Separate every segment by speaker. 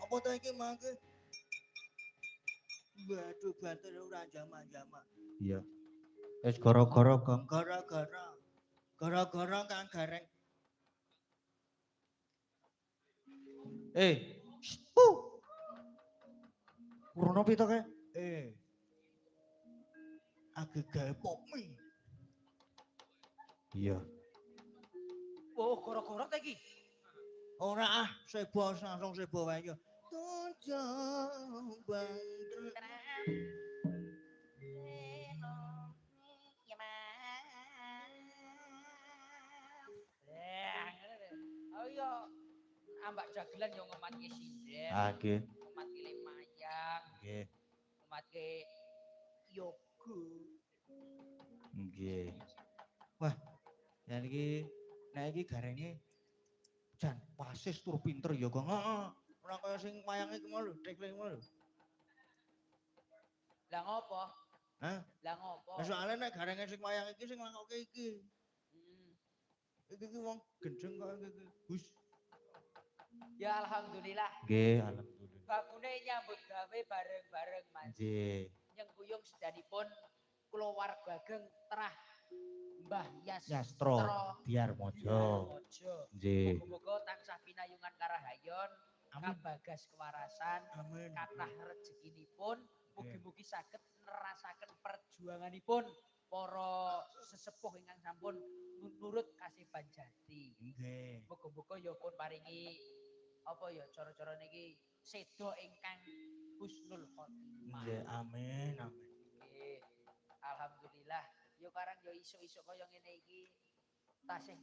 Speaker 1: Apa to iki mangke? Waduh banter ora jama-jama.
Speaker 2: Iya. Wis gara-gara Gong.
Speaker 1: Gara-gara Kang Gareng.
Speaker 2: Pu. Kurang opo to kae?
Speaker 1: Age gawe pop mie.
Speaker 2: Iya.
Speaker 3: Oh, gara-gara ta iki.
Speaker 1: Ora sebo langsung sebo wae yo. Tunjang banter.
Speaker 3: Ayo ambak jagelan yo ngematke sinden.
Speaker 2: Nggih.
Speaker 3: Ngematke lemayang.
Speaker 2: Nggih.
Speaker 3: Ngematke yoga.
Speaker 2: Nggih.
Speaker 1: Wah, ya iki nek iki garenge jan pasis tur pinter ya kok. Heeh. Ora kaya sing wayange iki mau lho, tekle mau lho.
Speaker 3: Lah ngopo?
Speaker 1: Hah?
Speaker 3: Lah ngopo?
Speaker 1: Lah soalnya nek garenge sing wayang iki sing lakoke iki. Iki wong gendeng kok iki. Hus.
Speaker 3: Ya alhamdulillah.
Speaker 2: Nggih, alhamdulillah.
Speaker 3: Bakune nyambut gawe bareng-bareng Mas.
Speaker 2: Nggih.
Speaker 3: Nyengkuyung sedanipun kulawarga Ageng Terah Mbah
Speaker 2: Yastro Diarmojo. Nggih.
Speaker 3: Muga-muga tansah pinayungan karahayon, kabagas kewarasan,
Speaker 1: Amin.
Speaker 3: kathah rezekinipun, mugi-mugi saged nerasaken perjuanganipun para sesepuh ingkang sampun nurut kasih panjati.
Speaker 1: Nggih.
Speaker 3: Muga-muga ya pun paringi apa ya cara-cara niki sedo ingkang husnul khotimah.
Speaker 1: Nggih, amin, amin.
Speaker 3: Nggih. Alhamdulillah. Yo karang yo isuk-isuk kaya ngene iki tasih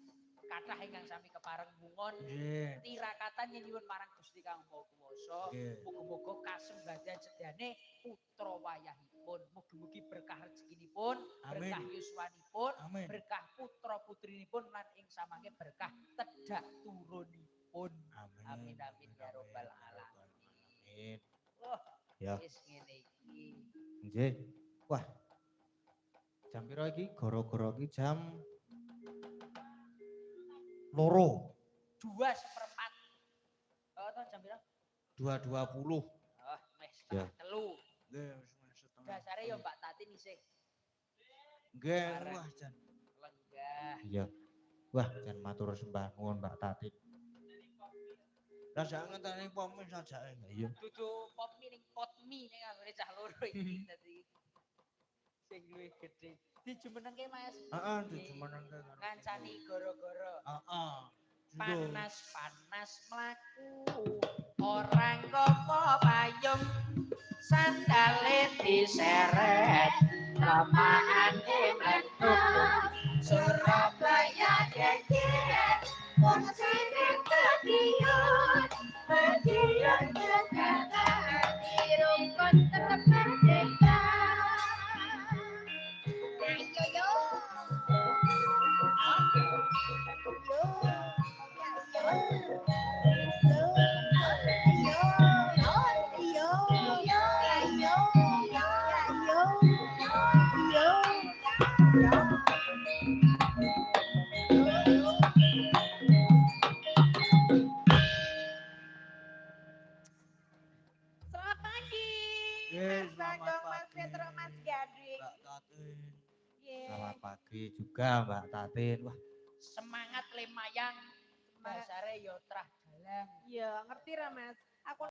Speaker 3: kathah ingkang sami kepareng mungon.
Speaker 1: Nggih.
Speaker 3: Tirakatan nyuwun marang Gusti Kang Maha Kuwasa. Muga-muga kasembadan sedane putra wayahipun. Mugi-mugi berkah rezekinipun, berkah yuswanipun, berkah putra putrinipun lan ing samangke berkah tedak turunipun. Amin amin ya rabbal alamin. Wah,
Speaker 2: ya.
Speaker 3: Wis ngene iki.
Speaker 2: Nggih. Wah. Jam piro iki? Gara-gara iki jam 2.
Speaker 3: 2:04. Oh, to jam piro?
Speaker 2: 2.20.
Speaker 3: Oh, wis setengah 3.
Speaker 1: Nggih, wis setengah.
Speaker 3: Dasare ya Mbak Tatin isih.
Speaker 1: Nggih, wah jan.
Speaker 3: Lenggah.
Speaker 2: Iya. Wah, jan matur sembah nuwun Mbak Tatin.
Speaker 1: Lah sak ngenteni pompe sajake.
Speaker 2: Iya.
Speaker 3: Dudu pop mie ning pot mie ning anggone cah loro iki dadi sing luwih gedhe. Dijumenengke Mas.
Speaker 1: Heeh, dijumenengke karo.
Speaker 3: Ngancani gara-gara.
Speaker 1: Heeh.
Speaker 3: Panas-panas mlaku orang kopo payung sandale diseret lamaane metu Surabaya geger wong sine kediyon kediyon tegalan dirungkon tetep merdeka ayo yo
Speaker 4: Selamat pagi.
Speaker 1: Yes,
Speaker 4: Mas Bagong, Mas
Speaker 1: pagi.
Speaker 4: Petro, Mas Gading.
Speaker 1: Mbak Tatin.
Speaker 2: Selamat pagi juga Mbak Tatin. Wah,
Speaker 3: semangat lemayang dasare yo trah dalang.
Speaker 4: Iya, ngerti ra Mas?